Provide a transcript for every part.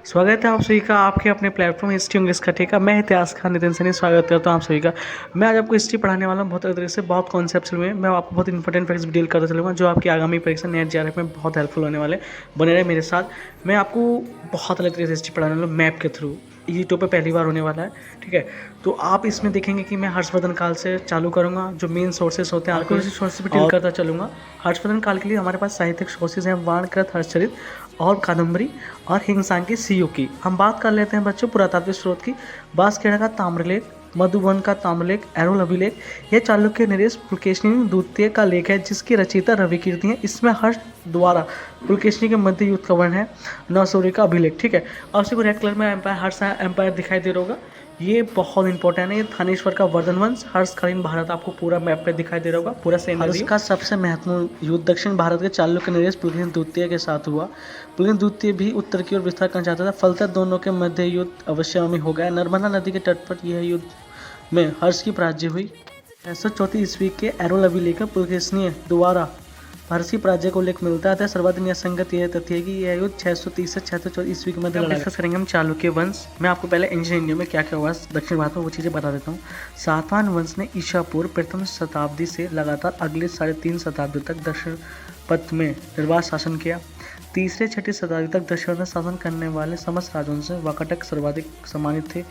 स्वागत है आप सभी का आपके अपने प्लेटफॉर्म हिस्ट्री इंग्लिश का ठेका। मैं इतिहास का नितिन सैनी स्वागत करता हूँ आप सभी का। मैं आज आपको हिस्ट्री पढ़ाने वाला हूँ बहुत अलग तरीके से, बहुत कॉन्सेप्ट्स में। मैं आपको बहुत इंपॉर्टेंट फैक्ट्स डील करता चलूँगा जो आपकी आगामी परीक्षा नेट जेआरएफ में बहुत हेल्पफुल होने वाले। बने रहे मेरे साथ। मैं आपको बहुत अलग तरीके से हिस्ट्री पढ़ाने वाला हूँ मैप के थ्रू। यूट्यूब पे पहली बार होने वाला है, ठीक है। तो आप इसमें देखेंगे कि मैं हर्षवर्धन काल से चालू करूँगा, जो मेन सोर्सेस होते हैं आपको सोर्सेस भी डील करता चलूँगा। हर्षवर्धन काल के लिए हमारे पास साहित्यिक सोर्सेज हैं वाणकृत, हर्षचरित और कादम्बरी और हिंसांकी सीयू की। हम बात कर लेते हैं बच्चों पुरातात्विक स्रोत की। बांसखेड़ा का ताम्रलेख, मधुबन का ताम्रलेख, एरोल अभिलेख, यह चालुक्य नरेश पुलकेशिनी द्वितीय का लेख है जिसकी रचयिता रविकीर्ति है। इसमें हर्ष द्वारा पुलकेशिनी के मध्य युद्ध का वर्णन है। नौसूरी का अभिलेख, ठीक है। आपसे को रेड कलर में एम्पायर, हर्ष एम्पायर दिखाई दे रहा होगा, ये बहुत इंपॉर्टेंट है। ये थानेश्वर का वर्धन वंश, हर्षकालीन भारत आपको पूरा मैप पे दिखाई दे रहा होगा, पूरा सेम। हर्ष का सबसे महत्वपूर्ण युद्ध दक्षिण भारत के चालुक्य नरेश पुलकेशिनी द्वितीय के साथ हुआ। पुलकेशिनी द्वितीय भी उत्तर की ओर विस्तार करना चाहता था, फलतः दोनों के मध्य युद्ध अवश्यगामी हो गया। नर्मदा नदी के तट पर यह युद्ध में हर्ष की पराजय हुई। 634 ईस्वी के एरोल अभिलेख पुलकेशिनी द्वारा हर्ष की पराजय को उल्लेख मिलता है। सर्वाधिक संगत यह तथ्य है कि यह युद्ध 630 से 614 ईस्वी के मध्य लड़ा। डिस्कस करेंगे हम चालुक्य वंश। मैं आपको पहले एंशिएंट इंडिया में क्या क्या हुआ दक्षिण भारत में वो चीज़ें बता देता हूँ। सातवाहन वंश ने ईसा पूर्व प्रथम शताब्दी से लगातार अगले 3.5 शताब्दी तक दक्षिण पथ में निर्वाह शासन किया। तीसरे छठी शताब्दी तक दक्षिण में शासन करने वाले समस्त राजवंश से वाकाटक सर्वाधिक सम्मानित थे।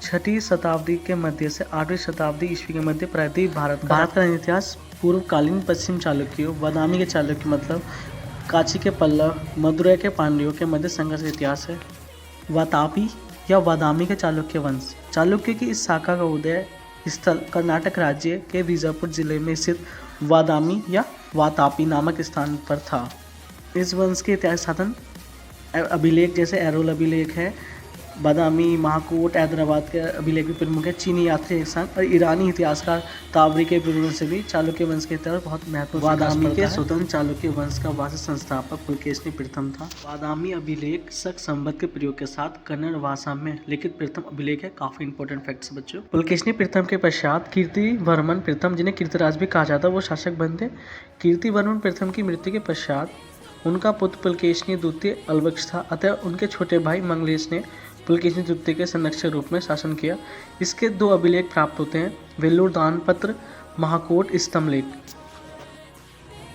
छठी शताब्दी के मध्य से 8वीं शताब्दी ईस्वी के मध्य प्रायद्वीप भारत का इतिहास पूर्वकालीन पश्चिम चालुक्यों, बादामी के चालुक्य मतलब कांची के पल्लव, मदुरै के पांड्यों के मध्य संघर्ष का इतिहास है। वातापी या वादामी के चालुक्य वंश। चालुक्य की इस शाखा का उदय स्थल कर्नाटक राज्य के बीजापुर जिले में स्थित वादामी या वातापी नामक स्थान पर था। इस वंश के इतिहास साधन अभिलेख जैसे एरोल अभिलेख है, बादामी, महाकूट, हैदराबाद के अभिलेख भी प्रमुख है। चीनी यात्री संघ और ईरानी इतिहासकार ताबरी के विवरण से भी चालुक्य वंश के इतिहास बहुत महत्वपूर्ण। बादामी के स्वतंत्र चालुक्य वंश का वास्तविक संस्थापक पुलकेशिनी प्रथम था। बादामी अभिलेख शक संबंध के प्रयोग के साथ कन्नड़ भाषा में लिखित प्रथम अभिलेख है। काफी इंपॉर्टेंट फैक्ट्स बच्चों। पुलकेशिनी प्रथम के पश्चात कीर्तिवर्मन प्रथम, जिन्हें कीर्तिराज भी कहा जाता है, वो शासक बनते। कीर्तिवर्मन प्रथम की मृत्यु के पश्चात उनका पुत्र पुलकेशिनी द्वितीय अलवक्ष था, अतः उनके छोटे भाई मंगलेश ने पुलकेशिनी द्वितीय के संरक्षक रूप में शासन किया। इसके 2 अभिलेख प्राप्त होते हैं, वेल्लूर दानपत्र, महाकोट स्तंभलेख।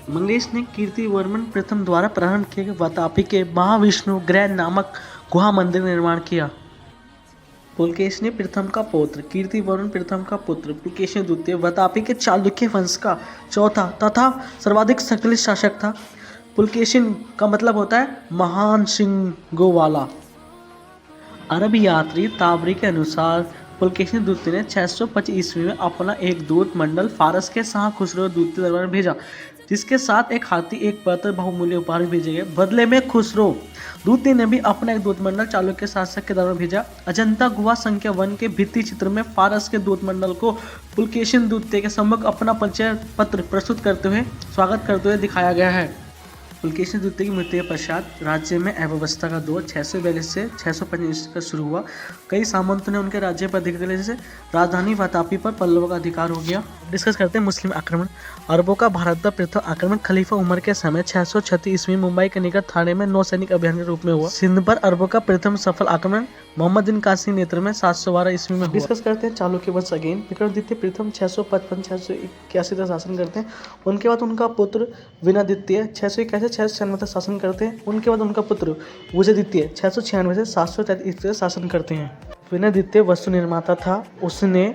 मंगलेश ने कीर्तिवर्मन प्रथम द्वारा प्रारंभ किए गए वातापी के महाविष्णु ग्रह नामक गुहा मंदिर का निर्माण किया। पुलकेशिनी प्रथम का पौत्र कीर्तिवर्मन प्रथम का पुत्र पुलकेशिनी द्वितीय वातापी के चालुक्य वंश का चौथा तथा सर्वाधिक शक्तिशाली शासक था। पुलकेशिन का मतलब होता है महान सिंगों वाला। अरब यात्री ताबरी के अनुसार पुलकेशिनी द्वितीय ने 625 ईस्वी में अपना एक दूत मंडल फारस के शाह खुसरो द्वितीय दरबार में भेजा, जिसके साथ एक हाथी, एक पत्र, बहुमूल्य उपहार भेजे गए। बदले में खुसरो द्वितीय ने भी अपना एक दूत मंडल चालुक्य शासक के दरबार में भेजा। अजंता गुहा संख्या 1 के भित्ति चित्र में फारस के दूत मंडल को पुलकेशिन द्वितीय के सम्मुख अपना परिचय पत्र प्रस्तुत करते हुए स्वागत करते हुए दिखाया गया है। पुलकेशिनी द्वितीय की मृत्यु के पश्चात राज्य में अव्यवस्था का दौर 642 से 625 ईस्वी का शुरू हुआ। कई सामंतों ने उनके राज्य पर अधिकार दिया, जैसे राजधानी वातापी पर पल्लवों का अधिकार हो गया। डिस्कस करते हैं मुस्लिम आक्रमण। अरबों का भारत पर प्रथम आक्रमण खलीफा उमर के समय 636 ईस्वी मुंबई के निकट थाने में नौसैनिक अभियान के रूप में हुआ। सिंध पर अरबों का प्रथम सफल आक्रमण मोहम्मद बिन कासिम नेतृत्व में 712 ईस्वी में हुआ। डिस्कस करते हैं चालुक्य वंश अगेन। विक्रमादित्य प्रथम 655-681 तक शासन करते हैं। उनके बाद उनका पुत्र विनादित्य 691 तक शासन करते हैं। उनके बाद उनका पुत्र विजयादित्य 696 से 733 तक शासन करते हैं। विनादित्य वस्तु निर्माता था। उसने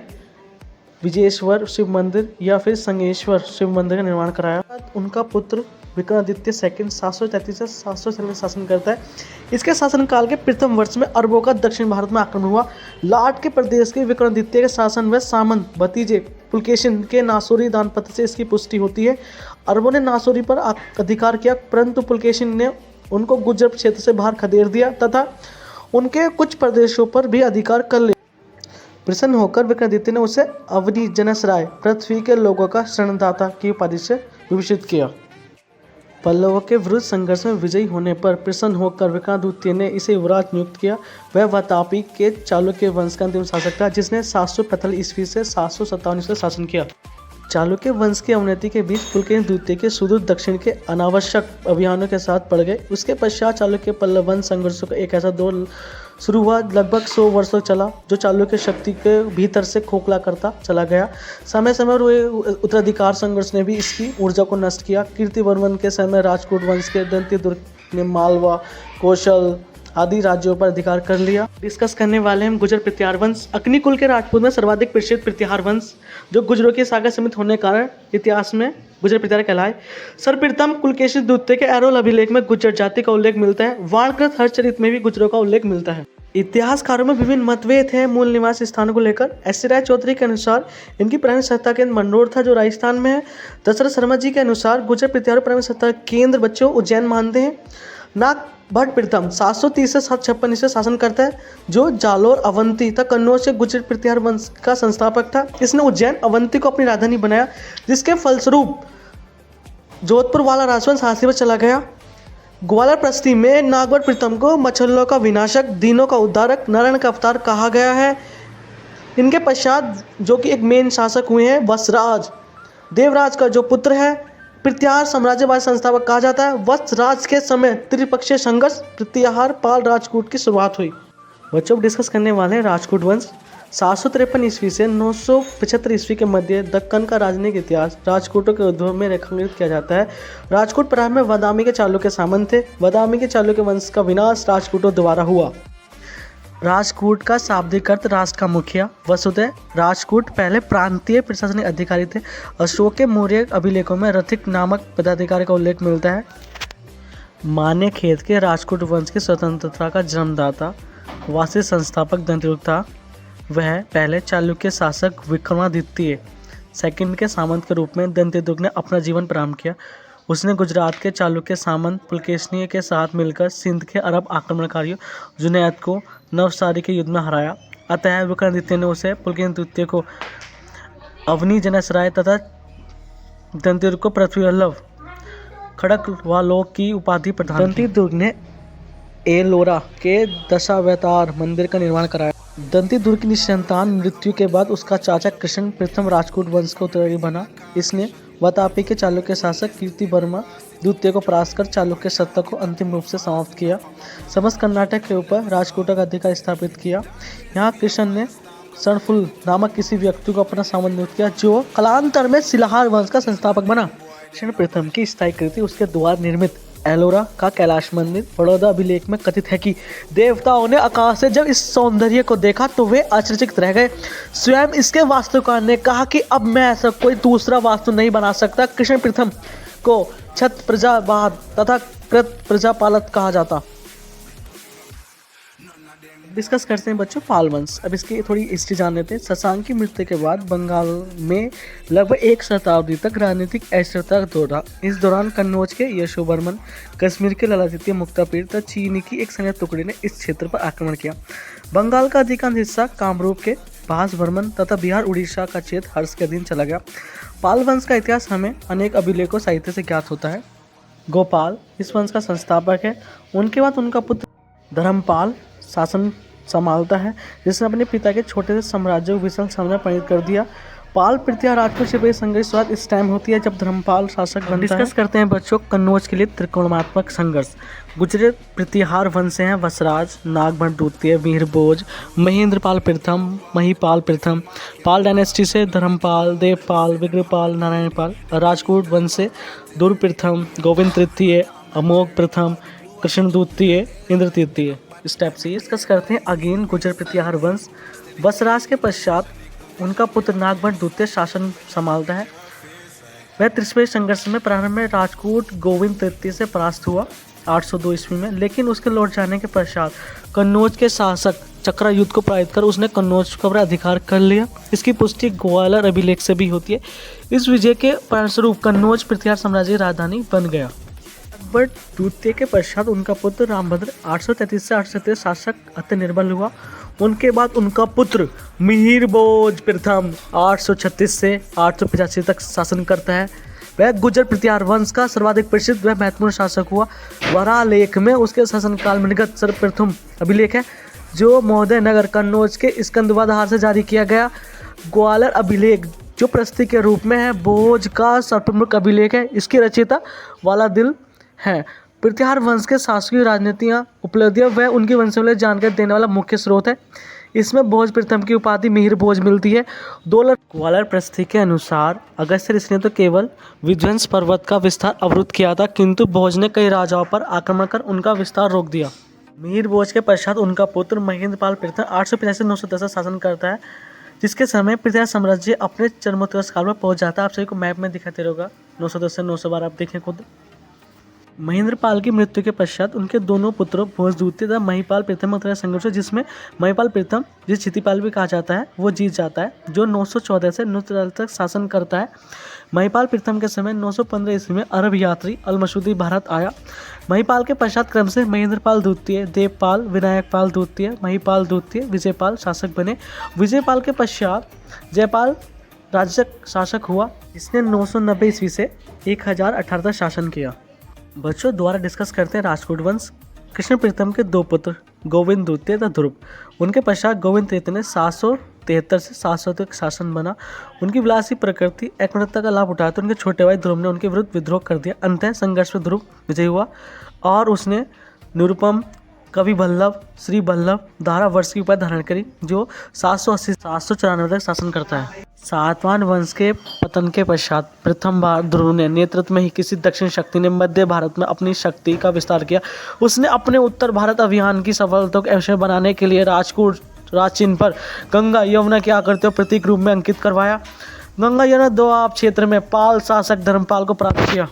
विजयेश्वर शिव मंदिर या फिर संगेश्वर शिव मंदिर का निर्माण कराया। उनका पुत्र विक्रमादित्य सेकंड 733 से 796 शासन करता है। इसके शासनकाल के प्रथम वर्ष में अरबों का दक्षिण भारत में आक्रमण हुआ। लाट के प्रदेश के विक्रमादित्य के शासन व सामंत भतीजे पुलकेशिन के नासूरी दानपत्र से इसकी पुष्टि होती है। अरबों ने नासूरी पर अधिकार किया, परंतु पुलकेशिन ने उनको गुर्जर क्षेत्र से बाहर खदेड़ दिया तथा उनके कुछ प्रदेशों पर भी अधिकार कर लिया। प्रसन्न होकर विक्रमादित्य ने उसे अवनी जनसराय, पृथ्वी के लोगों का शरणदाता की उपाधि से विभूषित किया। पल्लवों के विरुद्ध संघर्ष में विजयी होने पर प्रसन्न होकर विक्रमादित्य ने इसे युवराज नियुक्त किया। वह वातापी के चालुक्य वंश का अंतिम शासक था, जिसने 745 ईस्वी से 757 ईस्वी तक शासन किया। चालुक्य वंश की अवनति के बीच पुलकेशिन द्वितीय के सुदूर दक्षिण के अनावश्यक अभियानों के साथ पड़ गए। उसके पश्चात चालुक्य पल्लव वंश संघर्षों का एक ऐसा दौर शुरू हुआ लगभग 100 वर्षों चला, जो चालुक्य शक्ति के भीतर से खोखला करता चला गया। समय समय पर हुए उत्तराधिकार संघर्ष ने भी इसकी ऊर्जा को नष्ट किया। कीर्तिवर्मन के समय राजपूत वंश के दंती दुर्ग ने मालवा, कौशल आदि राज्यों पर अधिकार कर लिया। डिस्कस करने वाले हम गुजर प्रत्याहार वंश। अग्नि कुल के राजपूत में सर्वाधिक प्रसिद्ध प्रत्याहार वंश, जो गुजरों की सागा समित होने के कारण इतिहास में गुजर प्रत्याहार कहलाए। सर्वप्रथम पुलकेशिन द्वितीय के एरोल अभिलेख में गुजर जाति का उल्लेख मिलता है। वाणकृत हर्षचरित में भी गुजरों का उल्लेख मिलता है। इतिहासकारों में विभिन्न मतभेद हैं मूल निवास स्थानों को लेकर। एस राय चौधरी के अनुसार इनकी प्राथमिक सत्ता केंद्र मंडोर था, जो राजस्थान में है। दशरथ शर्मा जी के अनुसार गुजर प्रत्याहार प्राथमिक सत्ता केंद्र बच्चों उज्जैन मानते हैं। नाग भट्ट प्रथम 730 से 756 से शासन करता है, जो जालोर अवंती तथा कन्नौज से गुजर प्रत्याहार वंश का संस्थापक था। इसने उज्जैन अवंती को अपनी राजधानी बनाया, जिसके फलस्वरूप जोधपुर वाला राजवंश हासिल पर चला गया। ग्वालियर प्रस्ती में नागभट्ट प्रथम को मच्छरों का विनाशक, दीनों का उद्धारक, नारायण का अवतार कहा गया है। इनके पश्चात जो कि एक मेन शासक हुए हैं वत्सराज, देवराज का जो पुत्र है, प्रत्याहार साम्राज्यवादी संस्थापक कहा जाता है। वत्सराज के समय त्रिपक्षीय संघर्ष प्रत्याहार पाल राजकूट की शुरुआत हुई। बच्चों डिस्कस करने वाले हैं राजपूत वंश। 753 ईस्वी से 975 ईस्वी के मध्य दक्कन का राजनीतिक इतिहास राजपूतों के उद्भव में रेखांकित किया जाता है। राजपूत प्रारंभ में बादामी के चालुक्य सामंत थे। बादामी के चालुक्य वंश का विनाश राजपूतों द्वारा हुआ। राजकूट का शाब्दिक अर्थ राष्ट्र का मुखिया। वसुधैव राजकूट पहले प्रांतीय प्रशासनिक अधिकारी थे। अशोक के मौर्य अभिलेखों में रथिक नामक पदाधिकारी का उल्लेख मिलता है। मान्यखेत के राजकूट वंश की स्वतंत्रता का जन्मदाता वासी संस्थापक दंतिदुर्ग था। वह पहले चालुक्य शासक विक्रमादित्य सेकंड के सामंत के रूप में दंतिदुर्ग ने अपना जीवन प्रारंभ किया। उसने गुजरात के चालुक्य सामंत पुलकेशिन के साथ मिलकर सिंध के अरब आक्रमणकारियों जुनैद को नवसारी के युद्ध में हराया। अतः विक्रमादित्य ने उसे पुलकेशिन द्वितीय को अवनी जनसराय तथा दंतिदुर्ग को पृथ्वी वल्लभ खड़गवालोक की उपाधि प्रदान की। दंतिदुर्ग ने एलोरा के दशावतार मंदिर का निर्माण कराया। दंतिदुर्ग की निसंतान मृत्यु के बाद उसका चाचा कृष्ण प्रथम राजपूत वंश का उत्तराधिकारी बना। इसने वातापी के चालुक्य शासक कीर्तिवर्मा द्वितीय को परास्त कर चालुक्य सत्ता को अंतिम रूप से समाप्त किया। समस्त कर्नाटक के ऊपर राजकूटों का अधिकार स्थापित किया। यहाँ कृष्ण ने सणफुल नामक किसी व्यक्ति को अपना सामंत नियुक्त किया, जो कालांतर में शिलाहार वंश का संस्थापक बना। कृष्ण प्रथम की स्थायी कृति उसके द्वारा निर्मित एलोरा का कैलाश मंदिर बड़ौदा अभिलेख में कथित है कि देवताओं ने आकाश से जब इस सौंदर्य को देखा तो वे आश्चर्यचकित रह गए। स्वयं इसके वास्तुकार ने कहा कि अब मैं ऐसा कोई दूसरा वास्तु नहीं बना सकता। कृष्ण प्रथम को छत प्रजावाद तथा कृत प्रजापालक कहा जाता। डिस्कस करते हैं बच्चों पाल वंश। अब इसकी थोड़ी हिस्ट्री जान लेते हैं। शशांक की मृत्यु के बाद बंगाल में लगभग एक शताब्दी तक राजनीतिक अस्थिरता दौरा। इस दौरान कन्नौज के यशोवर्मन, कश्मीर के ललादित्य मुक्तापीर तथा चीनी की एक सैन्य टुकड़ी ने इस क्षेत्र पर आक्रमण किया। बंगाल का अधिकांश हिस्सा कामरूप के भासवर्मन तथा बिहार उड़ीसा का क्षेत्र हर्ष के अधीन चला गया। पाल वंश का इतिहास हमें अनेक अभिलेखों साहित्य से ज्ञात होता है। गोपाल इस वंश का संस्थापक है। उनके बाद उनका पुत्र धर्मपाल शासन संभालता है, जिसने अपने पिता के छोटे से साम्राज्य को विशाल साम्राज्य परिणत कर दिया। पाल प्रत्याहार राजपूत से संघर्ष शुरुआत इस टाइम होती है जब धर्मपाल शासक बनता है। डिस्कस करते हैं बच्चों कन्नौज के लिए त्रिकोणात्मक संघर्ष। गुजर प्रत्याहार वंश हैं वत्सराज, नागभट्ट द्वितीय, वीरभोज, महेंद्रपाल प्रथम, महिपाल प्रथम। पाल डायनेस्टी से धर्मपाल, देवपाल, विग्रहपाल, नारायणपाल। राजपूत वंश से दुर्ग प्रथम, गोविंद तृतीय, अमोघ प्रथम, कृष्ण द्वितीय, इंद्र तृतीय। इस टाइप से डिस्कस करते हैं अगेन गुजर प्रत्याहार वंश। वत्सराज के पश्चात उनका पुत्र नागभट्ट द्वितीय शासन संभालता है। वह त्रिस्वरी संघर्ष में प्रारंभ में राजपूत गोविंद तृतीय से परास्त हुआ 802 ईस्वी में, लेकिन उसके लौट जाने के पश्चात कन्नौज के शासक चक्रयुद्ध को पराजित कर उसने कन्नौज पर अधिकार कर लिया। इसकी पुष्टि ग्वालियर अभिलेख से भी होती है। इस विजय के परिणामस्वरूप कन्नौज प्रत्याहार साम्राज्य की राजधानी बन गया। अकबर द्वितीय के पश्चात उनका पुत्र रामभद्र 833 से 837 शासक अति निर्बल हुआ। उनके बाद उनका पुत्र मिहिरभोज प्रथम 836 से 885 तक शासन करता है। वह गुजर प्रत्याहार वंश का सर्वाधिक प्रसिद्ध व महत्वपूर्ण शासक हुआ। वरालेख में उसके शासनकाल में निर्गत सर्वप्रथम अभिलेख है, जो महोदय नगर कन्नौज के स्कंदवाधार से जारी किया गया। ग्वालियर अभिलेख जो प्रस्तुति के रूप में है। भोज का सर्वप्रमुख अभिलेख है। इसकी रचयिता वाला दिल है। प्रतिहार वंश के शासकीय राजनीतियाँ उपलब्धियाँ व उनकी वंशावली जानकारी देने वाला मुख्य स्रोत है। इसमें भोज प्रथम की उपाधि मिहिर भोज मिलती है। ग्वालियर प्रस्तुति के अनुसार अगस्त्य ऋषि ने तो केवल विध्वंस पर्वत का विस्तार अवरुद्ध किया था, किंतु भोज ने कई राजाओं पर आक्रमण कर उनका विस्तार रोक दिया। मिहिर भोज के पश्चात उनका पुत्र महेंद्रपाल प्रथम 885-910 शासन करता है, जिसके समय पृथ्वी साम्राज्य अपने चरमोत्कर्ष काल में पहुंच जाता है। आप सभी को मैप में दिखाते रहेगा 910 से 912, आप देखें खुद। महेंद्रपाल की मृत्यु के पश्चात उनके दोनों पुत्रों भोज द्वितीय तथा महिपाल प्रथम का संघर्ष, जिसमें महिपाल प्रथम, जिसे क्षितिपाल भी कहा जाता है, वो जीत जाता है, जो 914 से 943 तक शासन करता है। महिपाल प्रथम के समय 915 ईस्वी में अरब यात्री अल-मसूदी भारत आया। महिपाल के पश्चात क्रम से महेंद्रपाल द्वितीय, देवपाल, विनायकपाल द्वितीय, महिपाल द्वितीय, विजयपाल शासक बने। विजयपाल के पश्चात जयपाल राजक शासक हुआ, इसने 990 ईस्वी से 1018 तक शासन किया। बच्चों द्वारा डिस्कस करते हैं राजपूत वंश। कृष्ण प्रथम के दो पुत्र गोविंद द्वितीय तथा ध्रुव, उनके पश्चात गोविंद तृतीय ने 773 से 700 तक शासन बना। उनकी विलासी प्रकृति एकमतता का लाभ उठाते उनके छोटे भाई ध्रुव ने उनके विरुद्ध विद्रोह कर दिया। अंततः संघर्ष में ध्रुव विजयी हुआ और उसने निरुपम, कवि वल्लभ, श्री वल्लभ, धारा वर्ष की उपाधि धारण करी, जो 780 794 तक शासन करता है। सातवाहन वंश के पतन के पश्चात प्रथम बार ध्रुव ने नेतृत्व में ही किसी दक्षिण शक्ति ने मध्य भारत में अपनी शक्ति का विस्तार किया। उसने अपने उत्तर भारत अभियान की सफलता को अवश्य बनाने के लिए राजकूट राजचिन्ह पर गंगा यमुना की आकृति प्रतीक रूप में अंकित करवाया। गंगा यमुना दोआब क्षेत्र में पाल शासक धर्मपाल को प्राप्त किया।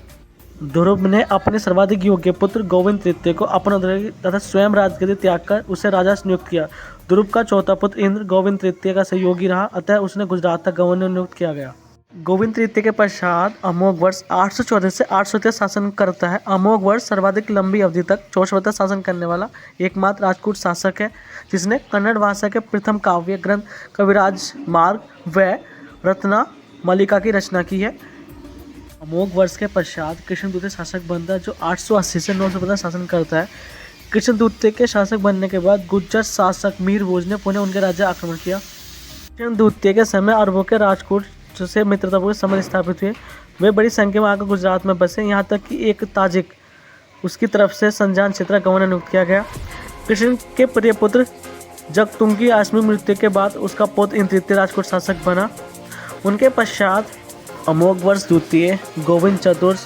ध्रुव ने अपने सर्वाधिक योग्य पुत्र गोविंद तृतीय को अपना तथा स्वयं राजगद्दी त्याग कर उसे राजा नियुक्त किया। ध्रुव का चौथा पुत्र इंद्र गोविंद तृतीय का सहयोगी रहा, अतः उसने गुजरात तक गवर्नर नियुक्त किया गया। गोविंद तृतीय के पश्चात अमोघ वर्ष 814 से 830 शासन करता है। अमोघ वर्ष सर्वाधिक लंबी अवधि तक 64 वर्ष शासन करने वाला एकमात्र राजपूत शासक है, जिसने कन्नड़ भाषा के प्रथम काव्य ग्रंथ कविराज मार्ग व रत्ना मलिका की रचना की है। अमोघ वर्ष के पश्चात कृष्ण द्वितीय शासक बनता है, जो 880 से 915 शासन करता है। कृष्ण द्वितीय के शासक बनने के बाद गुज्जर शासक मिहिर भोज ने पुनः उनके राज्य आक्रमण किया। कृष्ण द्वितीय के समय अरबों के राजकूट से मित्रतापूर्ण संबंध स्थापित हुए। वे बड़ी संख्या में आकर गुजरात में बसे, यहाँ तक कि एक ताजिक उसकी तरफ से संजान क्षेत्र गवर्नर नियुक्त किया गया। कृष्ण के प्रिय पुत्र जगतुंग की आकस्मिक मृत्यु के बाद उसका पुत्र इन तृतीय राजकूट शासक बना। उनके पश्चात अमोघ वर्ष द्वितीय, गोविंद चतुर्थ,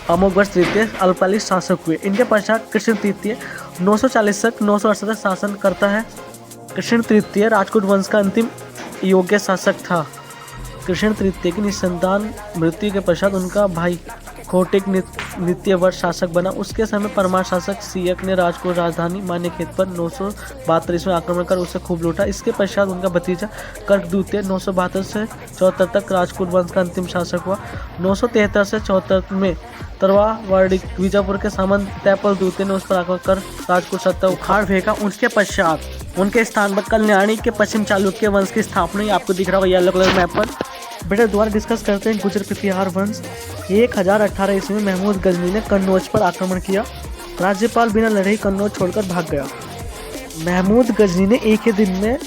अमोघ वर्ष तृतीय अल्पकालिक शासक हुए। इनके पश्चात कृष्ण तृतीय 940 तक 968 तक शासन करता है। कृष्ण तृतीय राजपूत वंश का अंतिम योग्य शासक था। कृष्ण तृतीय की निसंतान मृत्यु के पश्चात उनका भाई कोटिक द्वितीय वर्ष शासक बना। उसके समय परमार शासक सियक ने राजकोट राजधानी मान्यखेत पर 972 में आक्रमण कर उसे खूब लूटा। इसके पश्चात उनका भतीजा कर्क द्वितीय 972 से 74 तक राजपूत वंश का अंतिम शासक हुआ। 973 से 74 में तरवारवाड़ी बीजापुर के सामंत तैपल द्वितीय ने उस पर आक्रमण कर राजपूत सत्ता उखाड़ फेंका। उसके पश्चात उनके स्थान पर कल्याणी के पश्चिम चालुक्य वंश की स्थापना आपको दिख रहा होगा येलो कलर मैप पर। बेटा द्वारा डिस्कस करते हैं गुजर प्रतिहार वंश। 1018 ईस्वी में महमूद गजनी ने कन्नौज पर आक्रमण किया। राज्यपाल बिना लड़े ही कन्नौज छोड़कर भाग गया। महमूद गजनी ने एक ही दिन में,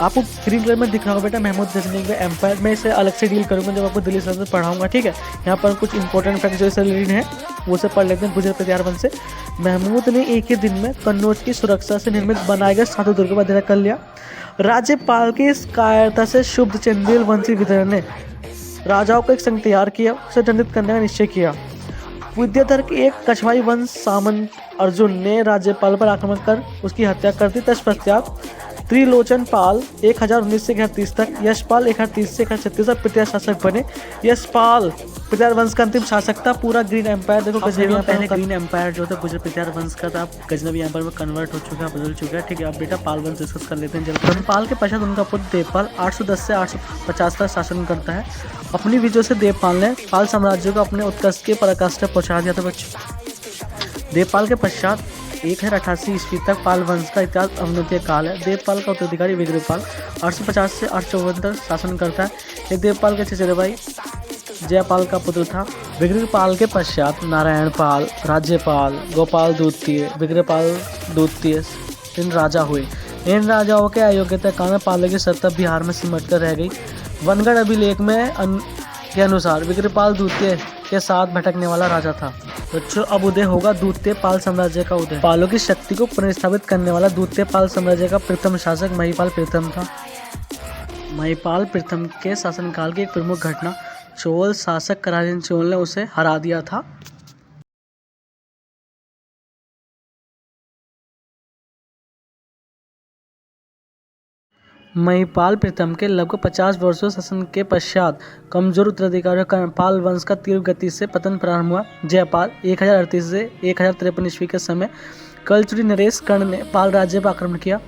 आपको ग्रीन कलर में दिख रहा होगा बेटा महमूद गजनी का एम्पायर, मैं इसे अलग से डील करूंगा जब आपको दिल्ली से पढ़ाऊंगा, ठीक है। यहाँ पर कुछ इंपॉर्टेंट फैक्ट जो इसे रिलेटेड है वो से पढ़ लेते हैं गुजर प्रतिहार वंश से। महमूद ने एक ही दिन में कन्नौज की सुरक्षा से निर्मित बनाए गए 7 दुर्ग पर अधिकार कर लिया। राज्यपाल की इस कायरता से शुभ चंदेल वंशी विद्रोह ने राजाओं को एक संघ तैयार किया, उसे दंडित करने का निश्चय किया। विद्याधर के एक कछवाई वंश सामंत अर्जुन ने राज्यपाल पर आक्रमण कर उसकी हत्या कर दी। तत्पश्चात त्रिलोचन पाल 1019 से 1030 तक, यशपाल 1030 से 1036 तक पृथ्वी शासक बने। यशपाल पृथ्वी वंश का अंतिम शासक था। पूरा ग्रीन एम्पायर देखो गजनवी पहले ग्रीन एम्पायर जो था गुजर पृथ्वी वंश का था, गजनवी एम्पायर में कन्वर्ट हो चुका है, बदल चुका है, ठीक है। अब बेटा पाल वंश डिस्कस कर लेते हैं जल्द। धर्मपाल के पश्चात उनका पुत्र देवपाल 810 से 850 तक शासन करता है। अपनी विजय से देवपाल ने पाल साम्राज्य को अपने उत्कर्ष के पराकाष्ठा पहुंचा दिया था बच्चों। देवपाल के पश्चात 1088 ईस्वी तक पाल वंश का इतिहास अवनतीय काल है। देवपाल का उत्तराधिकारी विग्रहपाल 850 से 854 तक शासन करता है। ये देवपाल के चचेरे भाई जयपाल का पुत्र था। विग्रहपाल के पश्चात नारायण पाल, राज्यपाल, गोपाल द्वितीय, विग्रहपाल द्वितीय 3 राजा हुए। इन राजाओं के अयोग्यता के कारण पालों की सत्ता बिहार में सिमट कर रह गई। वनगढ़ अभिलेख में के अनुसार विग्रहपाल द्वितीय के साथ भटकने वाला राजा था। बच्चों, अब उदय होगा द्वितीय पाल साम्राज्य का उदय। पालों की शक्ति को पुनर्स्थापित करने वाला द्वितीय पाल साम्राज्य का प्रथम शासक महिपाल प्रथम था। महिपाल प्रथम के शासनकाल की एक प्रमुख घटना, चोल शासक कराजीन चोल ने उसे हरा दिया था। महिपाल प्रथम के लगभग 50 वर्षों शासन के पश्चात कमजोर उत्तराधिकारियों का पाल वंश का तीव्र गति से पतन प्रारंभ हुआ। जयपाल 1038 से 1053 ईस्वी के समय कलचुरी नरेश कर्ण ने पाल राज्य पर आक्रमण किया।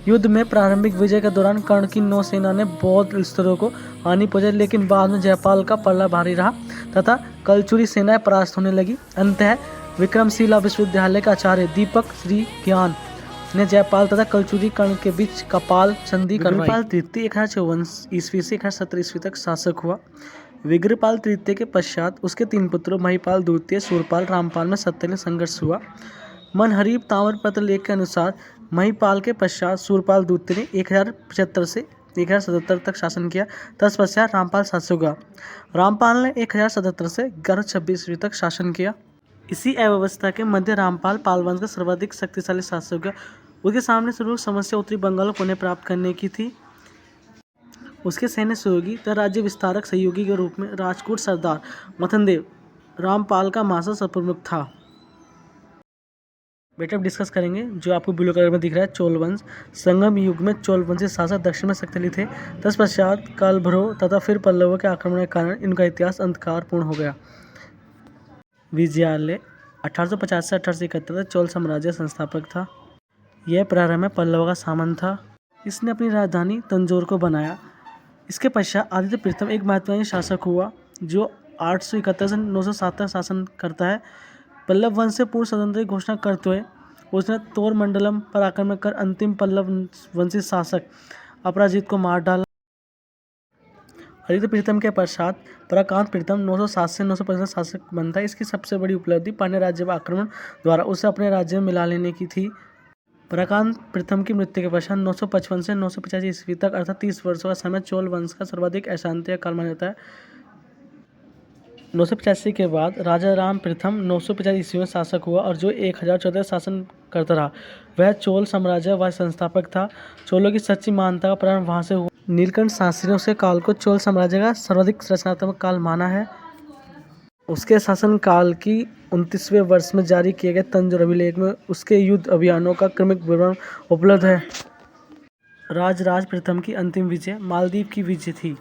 युद्ध में प्रारंभिक विजय के दौरान कर्ण की नौसेना ने बौद्ध स्तरों को हानि पहुंचाई, लेकिन बाद में जयपाल का पलड़ा भारी रहा तथा कलचुरी सेनाएं परास्त होने लगी। अंततः विक्रमशिला विश्वविद्यालय का आचार्य दीपक श्री ज्ञान ने जयपाल तथा कलचुरी कर्ण के बीच कपाल संधि करवाई। विग्रहपाल तृतीय 1054 ईस्वी से 1070 ईस्वी तक शासक हुआ। विग्रहपाल तृतीय के पश्चात उसके 3 पुत्रों महिपाल द्वितीय, शूरपाल, रामपाल में सत्ता के लिए संघर्ष हुआ। मनहरीब ताम्रपत्र लेख के अनुसार महिपाल के पश्चात शूरपाल द्वितीय ने 1075 से 1077 तक शासन किया। तत्पश्चात रामपाल शासक हुआ। रामपाल ने 1077 से 1126 ईस्वी तक शासन किया। इसी अव्यवस्था के मध्य रामपाल पाल वंश का सर्वाधिक शक्तिशाली शासक हुआ। उसके सामने सर्वोच्च समस्या उत्तरी बंगाल को पुनः प्राप्त करने की थी। उसके सैन्य सहयोगी तथा राज्य विस्तारक सहयोगी के रूप में राजपूत सरदार मथनदेव रामपाल का महासर प्रमुख था। बेटा अब डिस्कस करेंगे जो आपको ब्लू कलर में दिख रहा है, चोल वंश। संगम युग में चोल वंशी शासक दक्षिण में शक्तिशाली थे। तत्पश्चात कालभ्रों तथा फिर पल्लवों के आक्रमण के कारण इनका इतिहास अंधकारपूर्ण हो गया। विजयालय 1850 से 1871 चोल साम्राज्य संस्थापक था। यह प्रारंभ में पल्लव का सामंत था। इसने अपनी राजधानी तंजौर को बनाया। इसके पश्चात आदित्य प्रथम एक महत्वपूर्ण शासक हुआ जो 871 से 907 तक शासन करता है। पल्लव वंश से पूर्ण स्वतंत्र की घोषणा करते हुए उसने तोर मंडलम पर आक्रमण कर अंतिम पल्लव वंशी शासक अपराजित को मार डाला। आदित्य प्रथम के पश्चात पराकांत प्रथम 907 से 955 शासक बनता है। इसकी सबसे बड़ी उपलब्धि पांड्य राज्य पर आक्रमण द्वारा उसे अपने राज्य में मिला लेने की थी। पराकांत प्रथम की मृत्यु के पश्चात 955 से 985 ईस्वी तक अर्थात 30 वर्षों का समय चोल वंश का सर्वाधिक अशांति का काल माना जाता है। 985 के बाद राजा राम प्रथम 950 ईस्वी में शासक हुआ और जो 1014 शासन करता रहा। वह चोल साम्राज्य व संस्थापक था। चोलों की सच्ची महानता का प्रारंभ वहां से हुआ। नीलकंठ शास्त्री ने उसके काल को चोल साम्राज्य का सर्वाधिक रचनात्मक काल माना है। उसके शासन काल की 29वें वर्ष में जारी किए गए तंजौर अभिलेख में उसके युद्ध अभियानों का क्रमिक विवरण उपलब्ध है। राजराज प्रथम की अंतिम विजय मालदीव की विजय थी।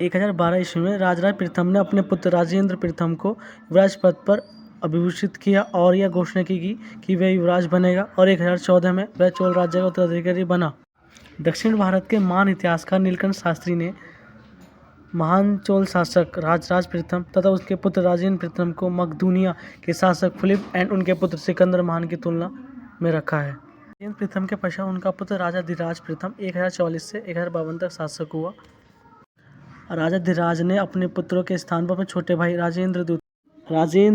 1012 ईस्वी में राजराज प्रथम ने अपने पुत्र राजेंद्र प्रथम को युवराज पद पर अभिभूषित किया और यह घोषणा की कि वह युवराज बनेगा और 1014 में वह चोल राज्य का उत्तराधिकारी बना। दक्षिण भारत के महान इतिहासकार नीलकंठ शास्त्री ने महान चोल शासक राजराज प्रथम तथा उसके पुत्र राजेंद्र प्रथम को मकदूनिया के शासक फिलिप एंड उनके पुत्र सिकंदर महान की तुलना में रखा है। राजेंद्र प्रथम के पश्चात उनका पुत्र राजा धीराज प्रथम 1044 से 1052 तक शासक हुआ। राजा धीराज ने अपने पुत्रों के स्थान पर अपने छोटे भाई राजेंद्र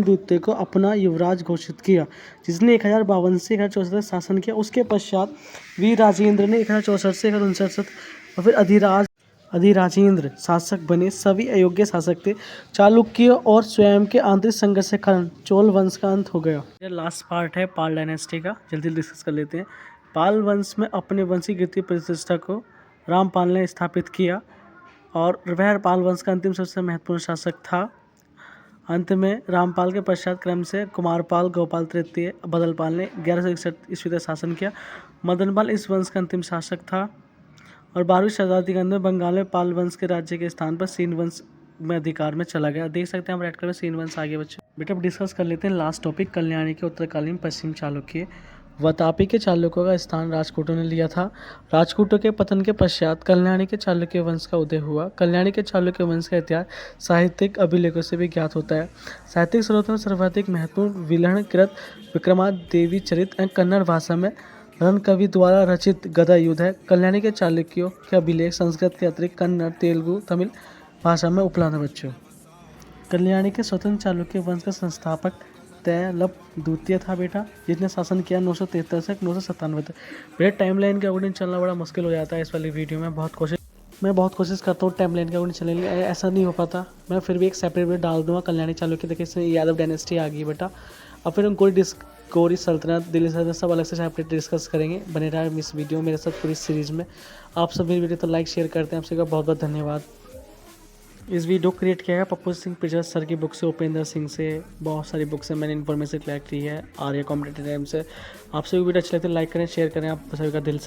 द्वितीय को अपना युवराज घोषित किया, जिसने 1052 से 1064 तक शासन किया। उसके पश्चात वीर राजेंद्र ने 1064 से 1059 और फिर अधिराजेंद्र शासक बने। सभी अयोग्य शासक थे। चालुक्य और स्वयं के आंतरिक संघर्ष के कारण चोल वंश का अंत हो गया। ये लास्ट पार्ट है पाल डायनेस्टी का, जल्दी डिस्कस कर लेते हैं। पाल वंश में अपने वंशीकृत प्रतिष्ठा को रामपाल ने स्थापित किया और वह पाल वंश का अंतिम सबसे महत्वपूर्ण शासक था। अंत में रामपाल के पश्चात क्रम से कुमारपाल, गोपाल तृतीय, बदलपाल ने 1161 ईस्वी तक शासन किया। मदनपाल इस वंश का अंतिम शासक था और 12वीं शताब्दी के अंदर बंगाल में पाल वंश के राज्य के स्थान पर सेन वंश में अधिकार में चला गया। देख सकते हैं हम रेड कलर में सेन वंश आगे बच्चे। बेटा अब डिस्कस कर लेते हैं लास्ट टॉपिक, कल्याणी के उत्तरकालीन पश्चिम चालुक्य। वातापी के चालुक्यों का स्थान राजपूतों ने लिया था। राजपूतों के पतन के पश्चात कल्याणी के चालुक्य वंश का उदय हुआ। कल्याणी के चालुक्य वंश का इतिहास साहित्यिक अभिलेखों से भी ज्ञात होता है। साहित्यिक स्रोतों में सर्वाधिक महत्वपूर्ण विलहणकृत विक्रमादेवी चरित एवं कन्नड़ भाषा में रणकवि द्वारा रचित गदा युद्ध है। कल्याणी के चालुक्यों के अभिलेख संस्कृत के अतिरिक्त कन्नड़, तेलुगु, तमिल भाषा में उपलब्ध है बच्चों। कल्याणी के स्वतंत्र चालुक्य वंश का संस्थापक तैलप द्वितीय था बेटा, जिसने शासन किया 973 से 997 तक। बेटा टाइमलाइन के अकॉर्डिंग चलना बड़ा मुश्किल हो जाता है इस वाली वीडियो में, बहुत कोशिश मैं बहुत कोशिश करता हूँ टाइमलाइन का चैनल, ऐसा नहीं हो पाता। मैं फिर भी एक सेपरेट वीडियो डाल दूँगा कल्याणी चालुक्य। देखिए इसमें यादव डायनेस्टी आ गई बेटा। अब फिर हम गौरी सल्तनत, दिल्ली सल्तनत सब अलग से सेपरेट डिस्कस करेंगे। बने रहा इस वीडियो मेरे साथ पूरी सीरीज़ में। आप सब मेरी वीडियो तो लाइक शेयर करते हैं, आप सबका बहुत बहुत धन्यवाद। इस वीडियो क्रिएट किया है पप्पू सिंह पिचर सर की बुक से, उपेंद्र सिंह से, बहुत सारी बुक से मैंने इन्फॉर्मेशन कलेक्ट की है, आर्या कॉम्पिटेटिव टाइम से। आप सभी वीडियो अच्छे लगते हैं लाइक करें, शेयर करें। आप सभी का दिल से